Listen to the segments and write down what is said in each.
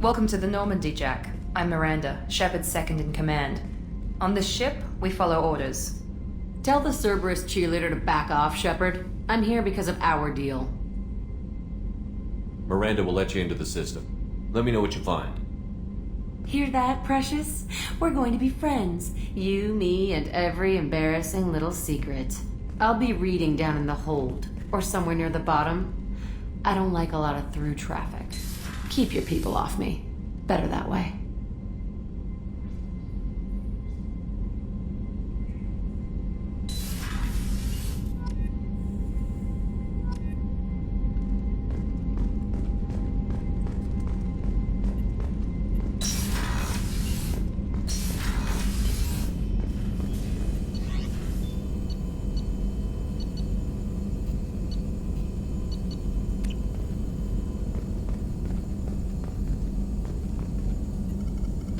Welcome to the Normandy, Jack. I'm Miranda, Shepard's second in command. On this ship, we follow orders. Tell the Cerberus cheerleader to back off, Shepard. I'm here because of our deal. Miranda will let you into the system. Let me know what you find. Hear that, Precious? We're going to be friends. You, me, and every embarrassing little secret. I'll be reading down in the hold, or somewhere near the bottom. I don't like a lot of through traffic. Keep your people off me. Better that way.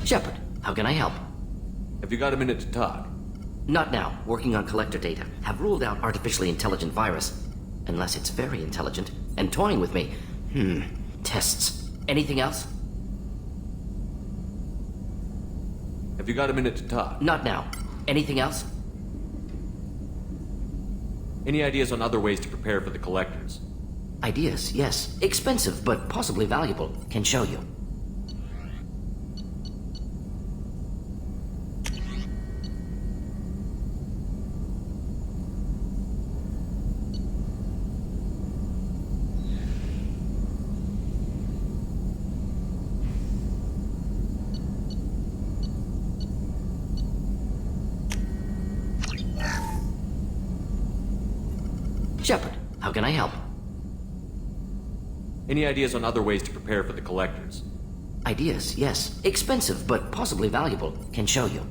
Shepard, how can I help? Have you got a minute to talk? Not now. Working on collector data. Have ruled out artificially intelligent virus. Unless it's very intelligent and toying with me. Tests. Anything else? Have you got a minute to talk? Not now. Anything else? Any ideas on other ways to prepare for the collectors? Ideas, yes. Expensive, but possibly valuable. Can show you. Shepard, how can I help? Any ideas on other ways to prepare for the collectors? Ideas, yes. Expensive, but possibly valuable. Can show you.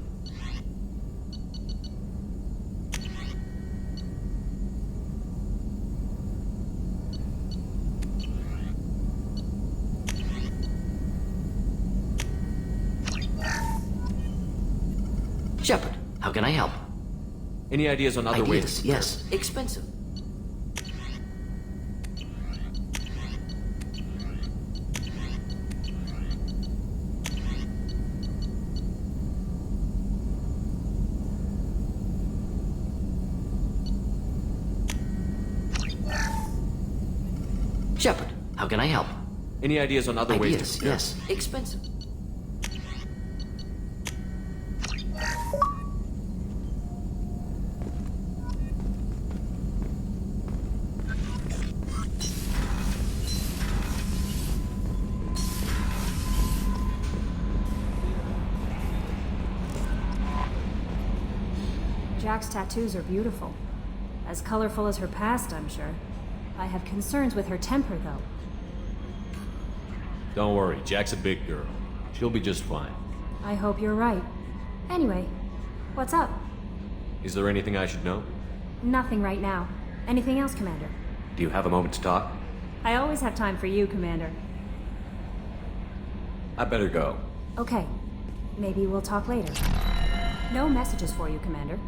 Shepard, how can I help? Any ideas on other ways Ideas, to prepare? yes. Expensive. Shepard, how can I help? Any ideas on other ways to Ideas, prepare? yes. Expensive. Jack's tattoos are beautiful. As colorful as her past, I'm sure. I have concerns with her temper, though. Don't worry, Jack's a big girl. She'll be just fine. I hope you're right. Anyway, what's up? Is there anything I should know? Nothing right now. Anything else, Commander? Do you have a moment to talk? I always have time for you, Commander. I better go. Okay. Maybe we'll talk later. No messages for you, Commander.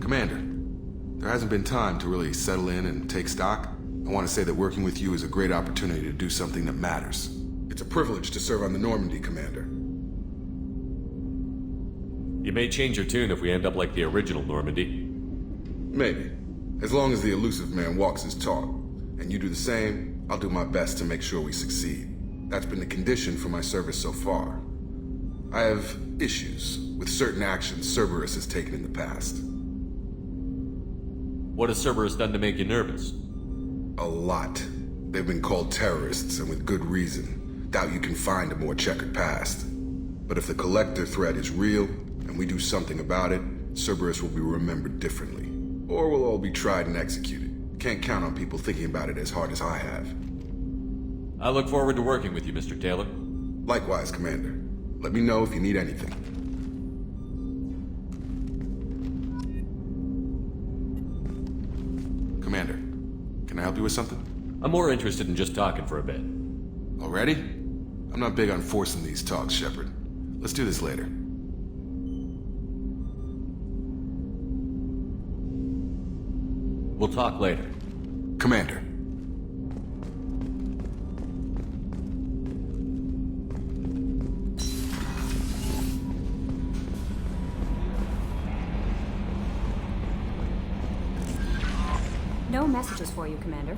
Commander, there hasn't been time to really settle in and take stock. I want to say that working with you is a great opportunity to do something that matters. It's a privilege to serve on the Normandy, Commander. You may change your tune if we end up like the original Normandy. Maybe. As long as the elusive man walks his talk, and you do the same, I'll do my best to make sure we succeed. That's been the condition for my service so far. I have issues with certain actions Cerberus has taken in the past. What has Cerberus done to make you nervous? A lot. They've been called terrorists, and with good reason. Doubt you can find a more checkered past. But if the Collector threat is real, and we do something about it, Cerberus will be remembered differently. Or we'll all be tried and executed. Can't count on people thinking about it as hard as I have. I look forward to working with you, Mr. Taylor. Likewise, Commander. Let me know if you need anything. Commander, can I help you with something? I'm more interested in just talking for a bit. Already? I'm not big on forcing these talks, Shepard. Let's do this later. We'll talk later. Commander. No messages for you, Commander.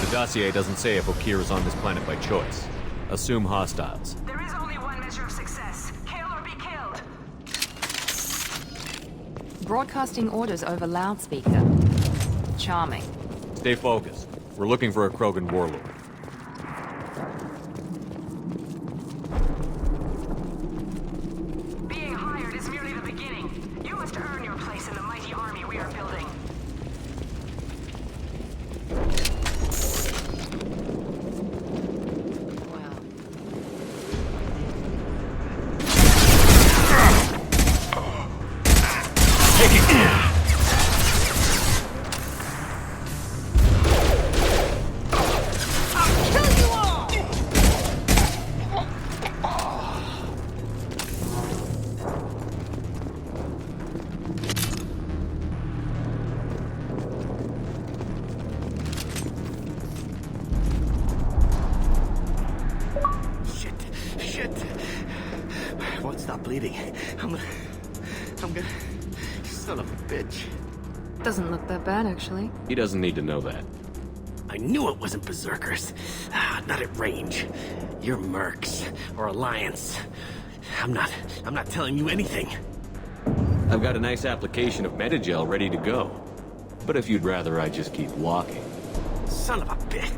The dossier doesn't say if Okir is on this planet by choice. Assume hostiles. There is only one measure of success. Kill or be killed. Broadcasting orders over loudspeaker. Charming. Stay focused. We're looking for a Krogan warlord. Being hired is merely the beginning. You must earn your place in the mighty army we are building. Won't stop bleeding. I'm gonna... Son of a bitch. Doesn't look that bad, actually. He doesn't need to know that. I knew it wasn't Berserkers. Not at range. You're Mercs, or Alliance. I'm not telling you anything. I've got a nice application of Metagel ready to go. But if you'd rather I just keep walking. Son of a bitch.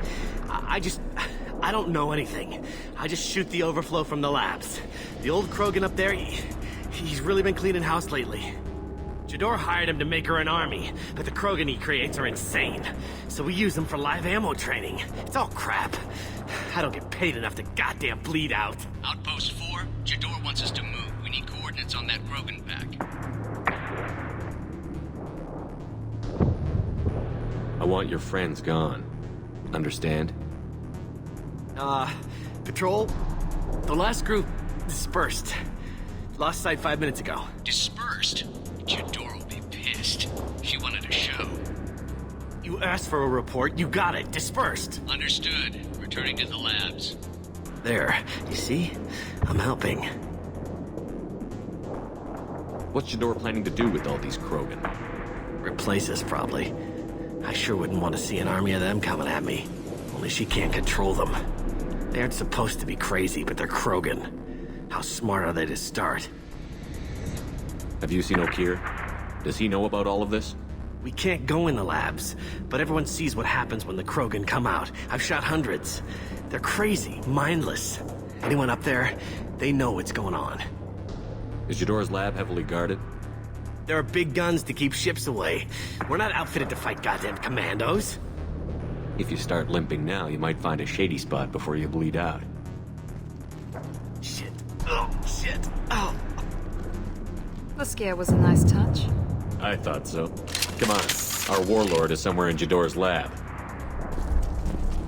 I don't know anything. I just shoot the overflow from the labs. The old Krogan up there, he's really been cleaning house lately. Jador hired him to make her an army, but the Krogan he creates are insane. So we use them for live ammo training. It's all crap. I don't get paid enough to goddamn bleed out. Outpost 4, Jador wants us to move. We need coordinates on that Krogan pack. I want your friends gone. Understand? Patrol? The last group dispersed. Lost sight 5 minutes ago. Dispersed? Jador will be pissed. She wanted a show. You asked for a report, you got it. Dispersed. Understood. Returning to the labs. There. You see? I'm helping. What's Jador planning to do with all these Krogan? Replace us, probably. I sure wouldn't want to see an army of them coming at me. Only she can't control them. They aren't supposed to be crazy, but they're Krogan. How smart are they to start? Have you seen Okir? Does he know about all of this? We can't go in the labs, but everyone sees what happens when the Krogan come out. I've shot hundreds. They're crazy, mindless. Anyone up there, they know what's going on. Is Jador's lab heavily guarded? There are big guns to keep ships away. We're not outfitted to fight goddamn commandos. If you start limping now, you might find a shady spot before you bleed out. Shit. Oh, shit. Oh. The scare was a nice touch. I thought so. Come on. Our warlord is somewhere in Jador's lab.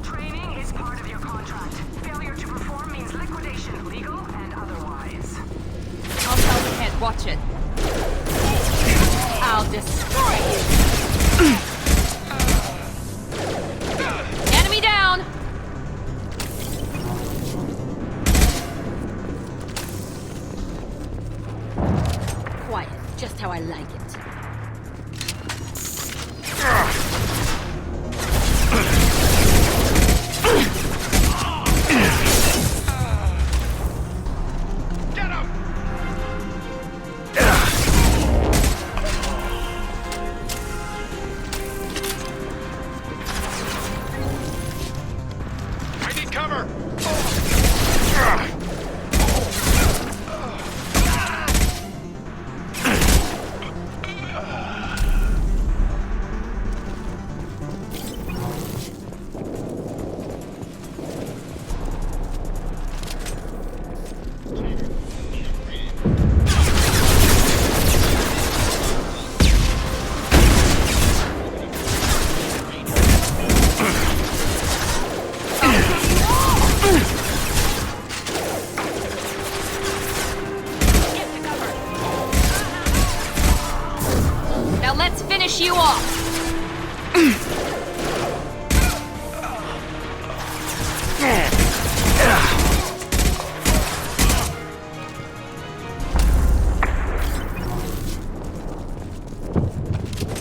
Training is part of your contract. Failure to perform means liquidation, legal and otherwise. I'll tell the can't watch it. I'll destroy you! Enemy down! just how I like it. Get him! I need cover! Now let's finish you off!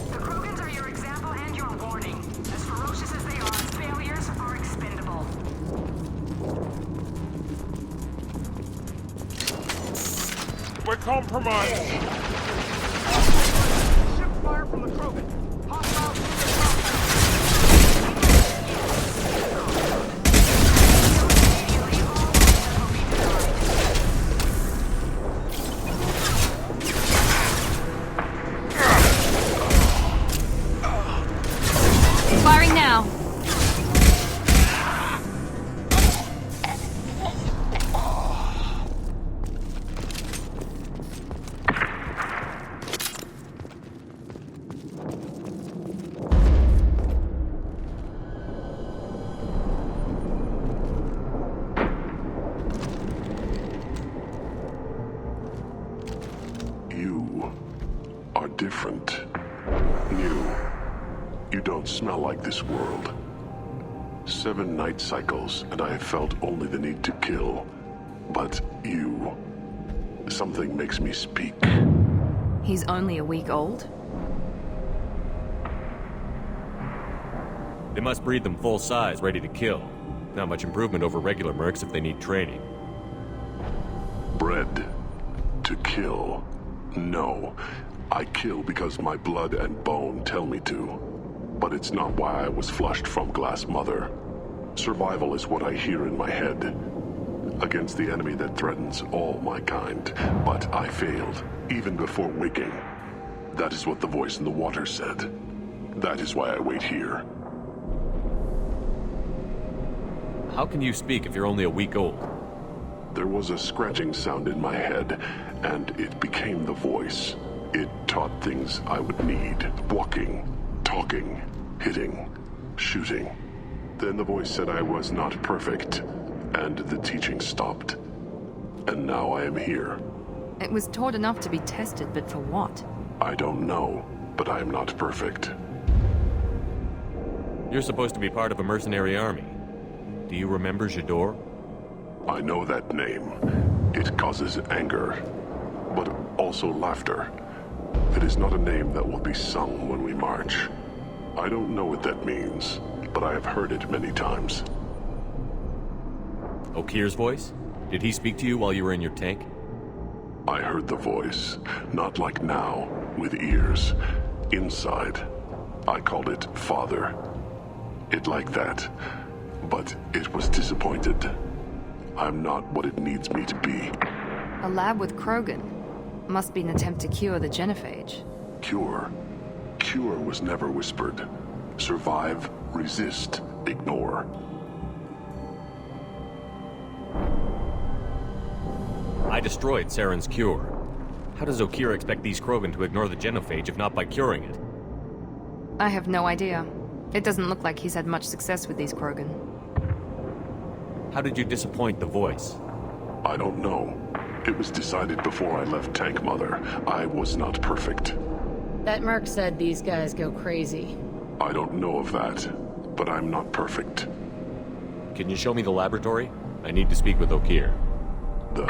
The Krogans are your example and your warning. As ferocious as they are, failures are expendable. We're compromised! Ship fire from the Krogan. Hostiles Firing now. You are different. New. You don't smell like this world. 7 night cycles, and I have felt only the need to kill. But you... something makes me speak. He's only a week old? They must breed them full size, ready to kill. Not much improvement over regular mercs if they need training. Bred to kill. No. I kill because my blood and bone tell me to. But it's not why I was flushed from Glass Mother. Survival is what I hear in my head. Against the enemy that threatens all my kind. But I failed, even before waking. That is what the voice in the water said. That is why I wait here. How can you speak if you're only a week old? There was a scratching sound in my head, and it became the voice. It taught things I would need. Walking, talking, hitting, shooting. Then the voice said I was not perfect, and the teaching stopped. And now I am here. It was taught enough to be tested, but for what? I don't know, but I am not perfect. You're supposed to be part of a mercenary army. Do you remember Jador? I know that name. It causes anger, but also laughter. It is not a name that will be sung when we march. I don't know what that means, but I have heard it many times. Okir's voice? Did he speak to you while you were in your tank? I heard the voice, not like now, with ears. Inside. I called it Father. It like that. But it was disappointed. I'm not what it needs me to be. A lab with Krogan. Must be an attempt to cure the genophage. Cure. Cure was never whispered. Survive, resist, ignore. I destroyed Saren's cure. How does Okir expect these Krogan to ignore the genophage if not by curing it? I have no idea. It doesn't look like he's had much success with these Krogan. How did you disappoint the voice? I don't know. It was decided before I left Tank Mother. I was not perfect. That merc said these guys go crazy. I don't know of that, but I'm not perfect. Can you show me the laboratory? I need to speak with Okir. The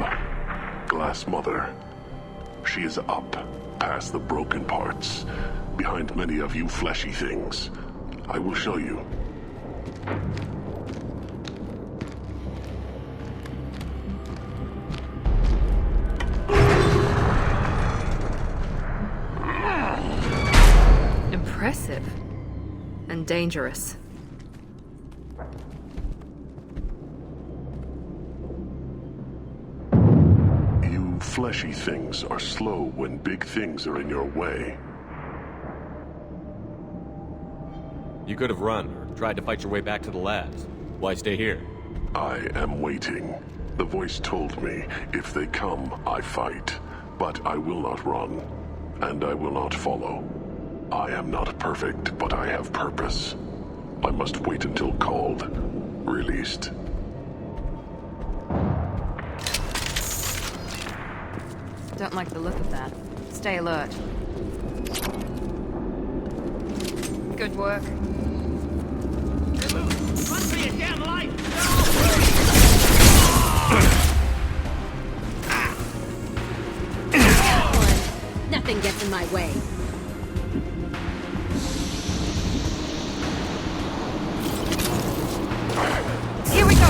Glass Mother. She is up, past the broken parts, behind many of you fleshy things. I will show you. Impressive. And dangerous. You fleshy things are slow when big things are in your way. You could have run, or tried to fight your way back to the labs. Why stay here? I am waiting. The voice told me, if they come, I fight. But I will not run, and I will not follow. I am not perfect, but I have purpose. I must wait until called, released. Don't like the look of that. Stay alert. Good work. Run for your damn life! Nothing gets in my way. Here we go!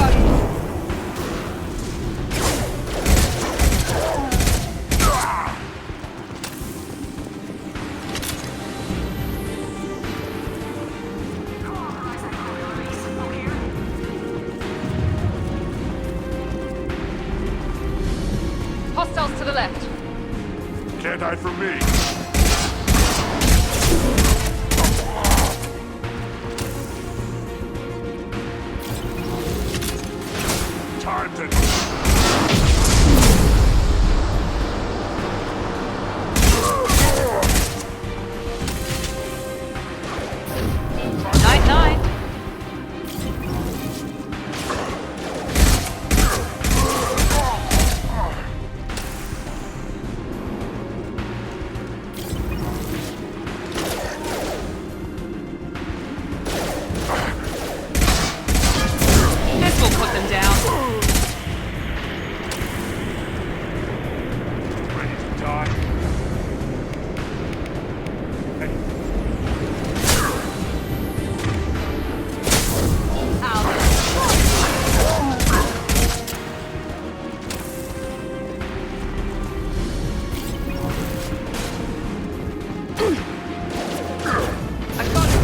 Hostiles to the left. Can't hide from me. Time to... Night-night. This will put them down. Ready to die? I got it.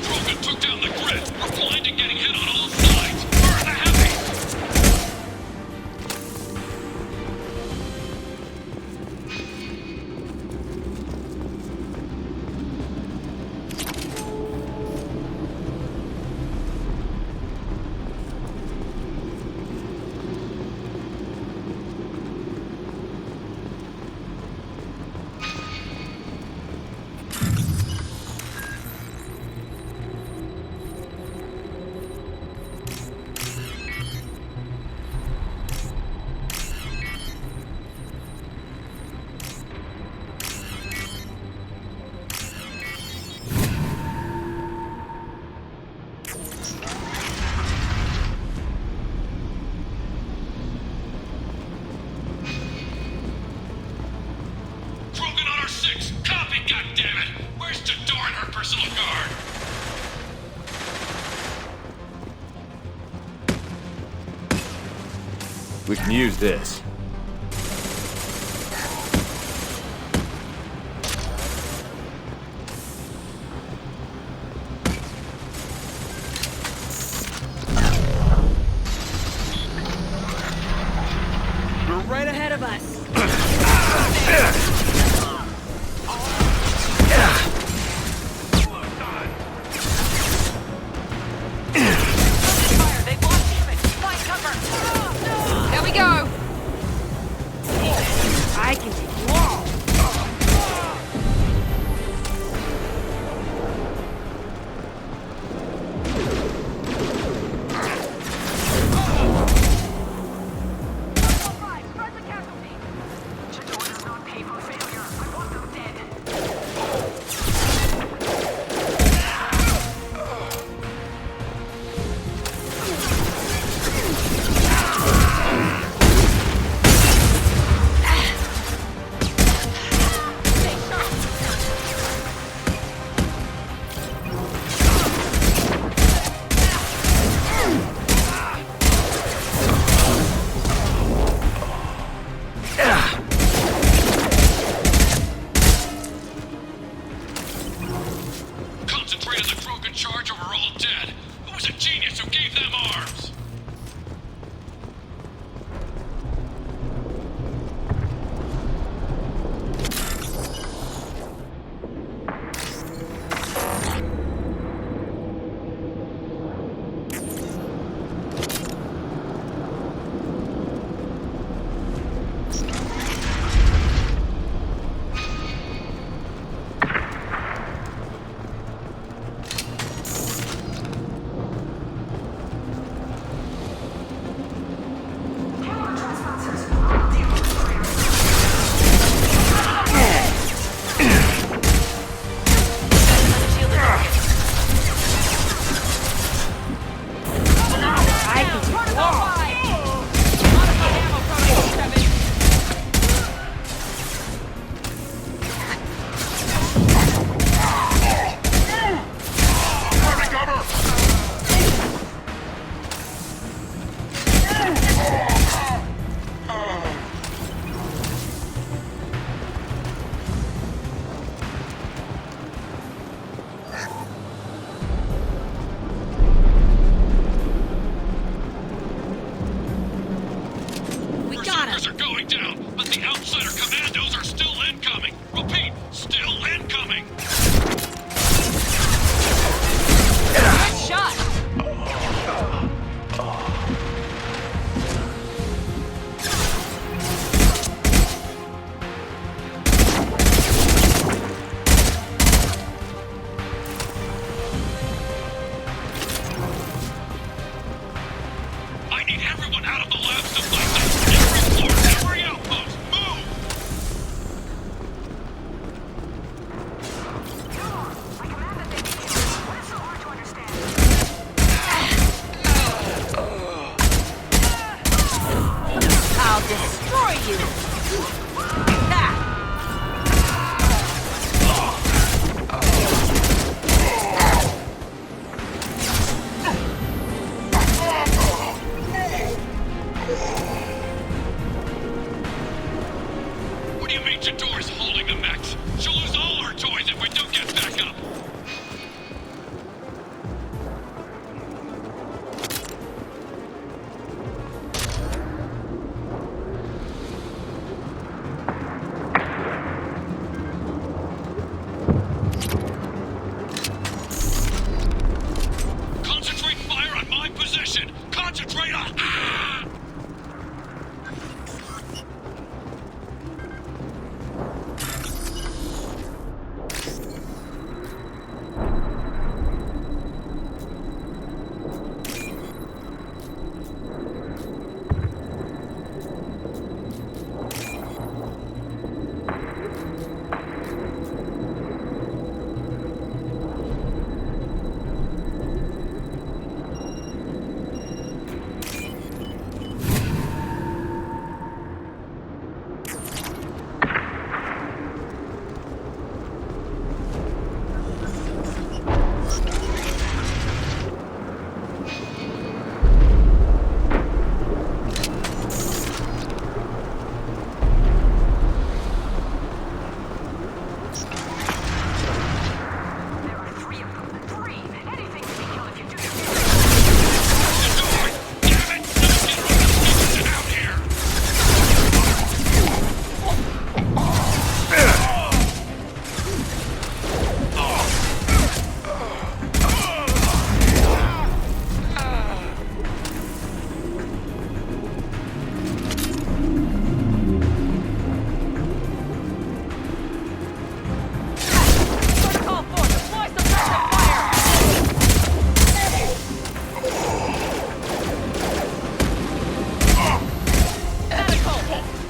Krogan took down the grid. We're blind and getting hit on all sides. Burn the heavy! Krogan on our 6. Copy, goddammit! Where's Jador and her personal guard? We can use this. You're right ahead of us. There we go! Three of the Krogan charger were all dead. Who was a genius who gave them arms? Are going down, but the outsider commandos are still incoming. Repeat, still incoming. Good shot! I need everyone out of the labs to fight them. Every floor, every outpost, move! I command that they begin. What is so hard to understand? I'll destroy you! What do you mean Jador's holding the mechs? She'll lose all her toys if we don't get back up. Concentrate fire on my position! Concentrate on... Ah!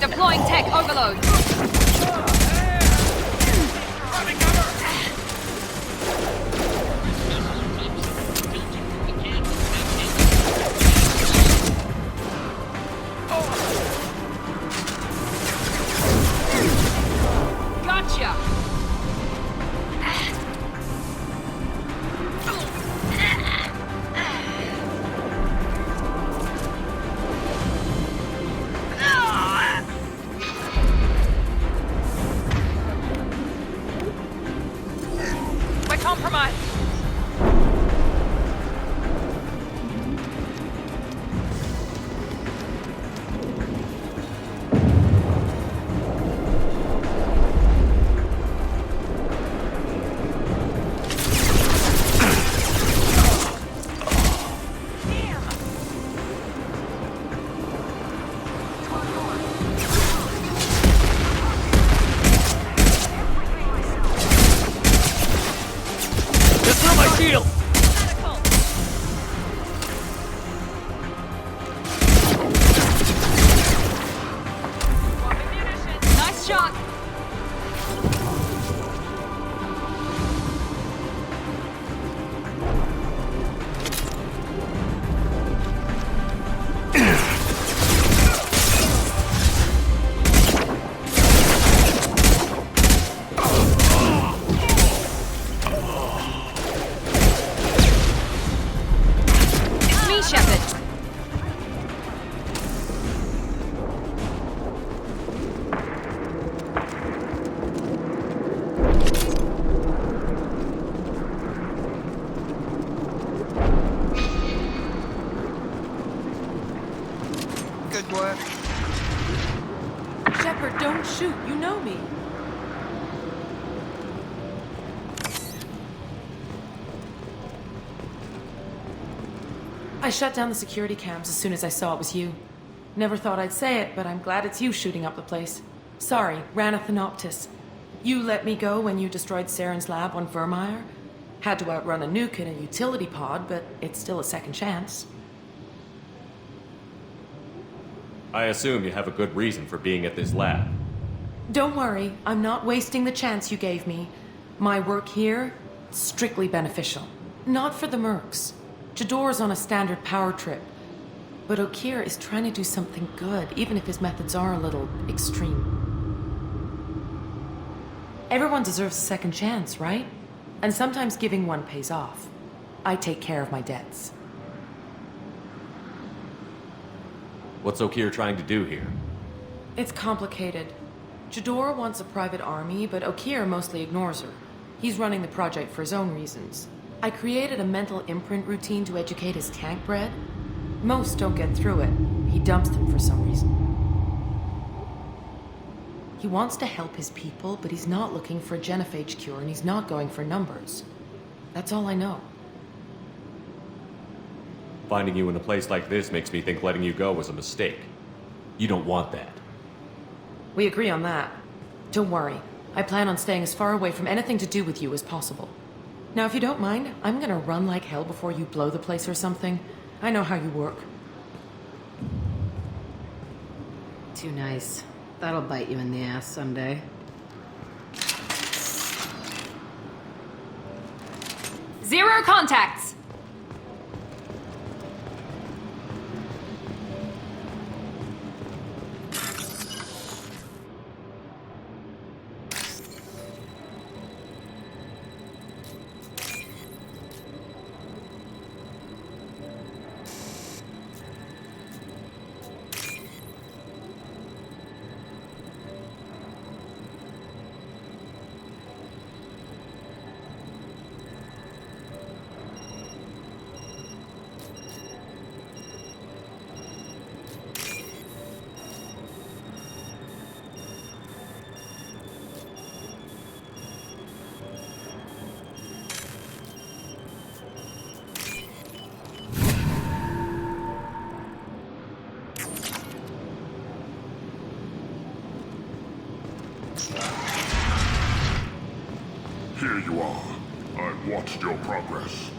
Deploying tech overload. Gotcha. We're compromised. my shield! Nice shot! It's me, Shepard. Good work. Shepard, don't shoot. You know me. I shut down the security cams as soon as I saw it was you. Never thought I'd say it, but I'm glad it's you shooting up the place. Sorry, ran a Thanoptis. You let me go when you destroyed Saren's lab on Vermeer. Had to outrun a nuke in a utility pod, but it's still a second chance. I assume you have a good reason for being at this lab. Don't worry, I'm not wasting the chance you gave me. My work here, strictly beneficial. Not for the mercs. Jador's on a standard power trip. But Okir is trying to do something good, even if his methods are a little extreme. Everyone deserves a second chance, right? And sometimes giving one pays off. I take care of my debts. What's Okir trying to do here? It's complicated. Jador wants a private army, but Okir mostly ignores her. He's running the project for his own reasons. I created a mental imprint routine to educate his tank bred. Most don't get through it. He dumps them for some reason. He wants to help his people, but he's not looking for a genophage cure, and he's not going for numbers. That's all I know. Finding you in a place like this makes me think letting you go was a mistake. You don't want that. We agree on that. Don't worry. I plan on staying as far away from anything to do with you as possible. Now, if you don't mind, I'm gonna run like hell before you blow the place or something. I know how you work. Too nice. That'll bite you in the ass someday. Zero contacts! Here you are. I've watched your progress.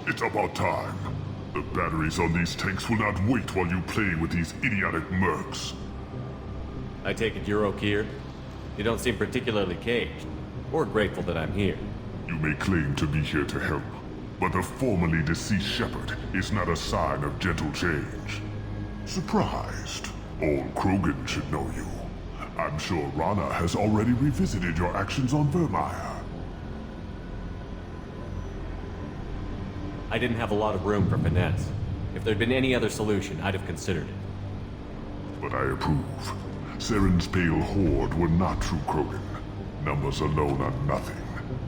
It's about time. The batteries on these tanks will not wait while you play with these idiotic mercs. I take it you're Okir? You don't seem particularly caged, or grateful that I'm here. You may claim to be here to help, but the formerly deceased Shepard is not a sign of gentle change. Surprised? Old Krogan should know you. I'm sure Rana has already revisited your actions on Vermeer. I didn't have a lot of room for finesse. If there'd been any other solution, I'd have considered it. But I approve. Saren's pale horde were not true Krogan. Numbers alone are nothing.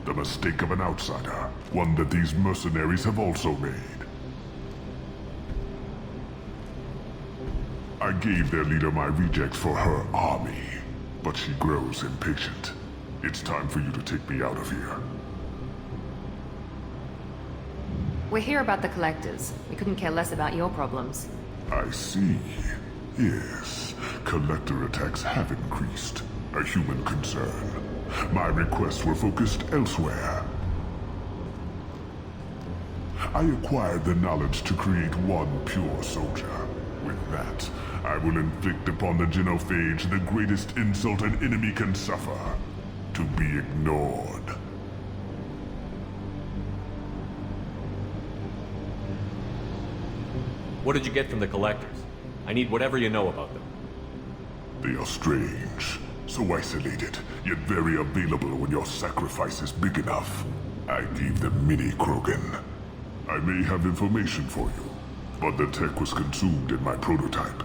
The mistake of an outsider. One that these mercenaries have also made. I gave their leader my rejects for her army, but she grows impatient. It's time for you to take me out of here. We're here about the collectors. We couldn't care less about your problems. I see. Yes, collector attacks have increased. A human concern. My requests were focused elsewhere. I acquired the knowledge to create one pure soldier. With that, I will inflict upon the genophage the greatest insult an enemy can suffer. To be ignored. What did you get from the collectors? I need whatever you know about them. They are strange. So isolated, yet very available when your sacrifice is big enough. I gave them mini Krogan. I may have information for you, but the tech was consumed in my prototype,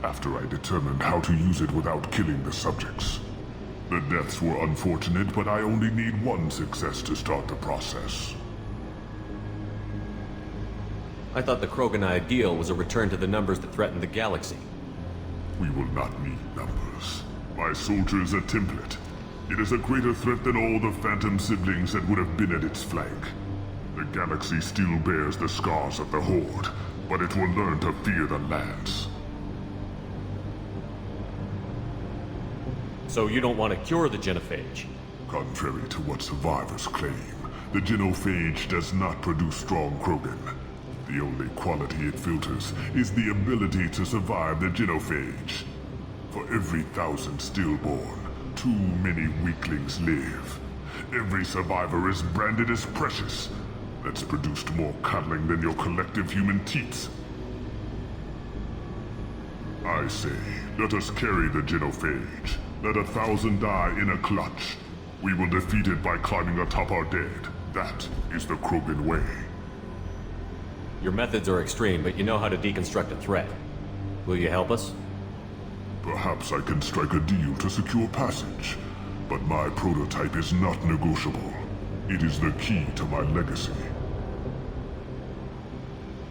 after I determined how to use it without killing the subjects. The deaths were unfortunate, but I only need one success to start the process. I thought the Krogan ideal was a return to the numbers that threatened the galaxy. We will not need numbers. My soldier is a template. It is a greater threat than all the Phantom siblings that would have been at its flank. The galaxy still bears the scars of the Horde, but it will learn to fear the Lance. So you don't want to cure the genophage? Contrary to what survivors claim, the genophage does not produce strong Krogan. The only quality it filters is the ability to survive the genophage. For every 1,000 stillborn, too many weaklings live. Every survivor is branded as precious. That's produced more coddling than your collective human teats. I say, let us carry the genophage. Let 1,000 die in a clutch. We will defeat it by climbing atop our dead. That is the Krogan way. Your methods are extreme, but you know how to deconstruct a threat. Will you help us? Perhaps I can strike a deal to secure passage, but my prototype is not negotiable. It is the key to my legacy.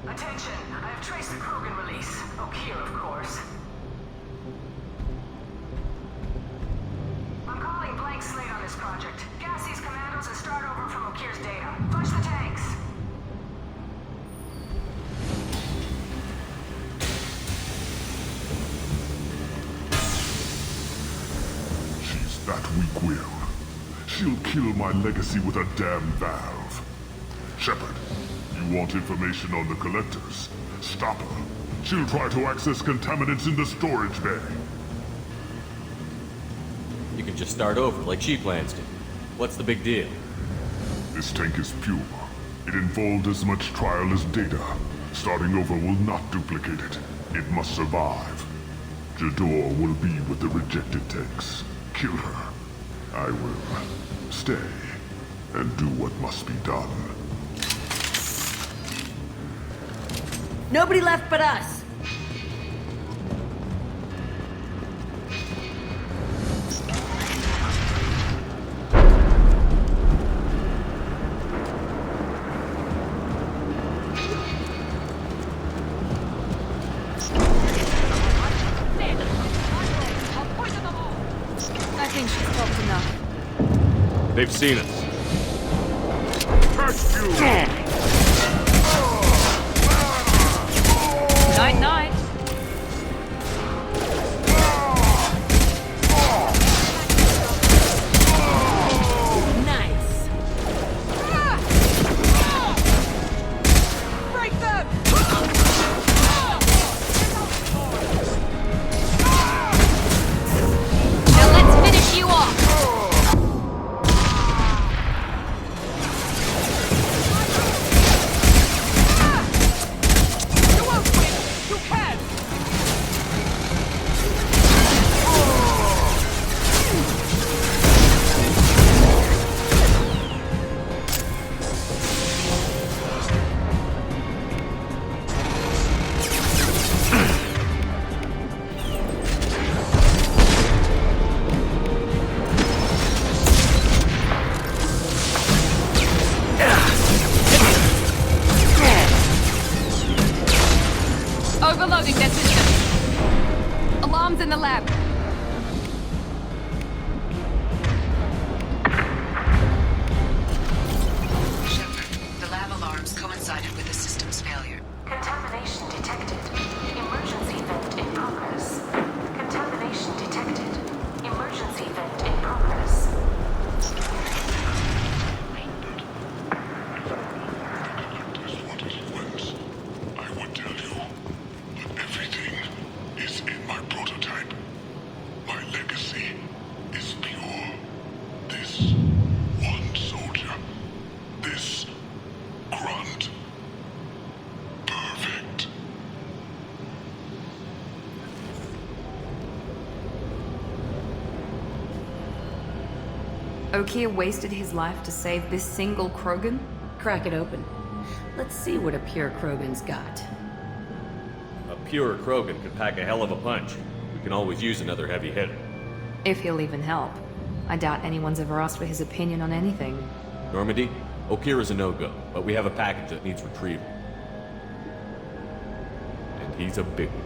Attention, I have traced the Krogan release. Okeer, of course. I'm calling blank slate on this project. Gas these commandos and start over from Okeer's data. Flush the tanks. That weak-willed. She'll kill my legacy with a damn valve. Shepard, you want information on the Collectors? Stop her. She'll try to access contaminants in the storage bay. You can just start over, like she plans to. What's the big deal? This tank is pure. It involved as much trial as data. Starting over will not duplicate it. It must survive. Jador will be with the rejected tanks. Kill her. I will stay and do what must be done. Nobody left but us! They've seen us. Curse you! Night-night. Nice! Break them! Now let's finish you off. You won't win! You can't! Okier wasted his life to save this single Krogan? Crack it open. Let's see what a pure Krogan's got. A pure Krogan could pack a hell of a punch. We can always use another heavy hitter. If he'll even help. I doubt anyone's ever asked for his opinion on anything. Normandy, Okier is a no-go, but we have a package that needs retrieval. And he's a big one.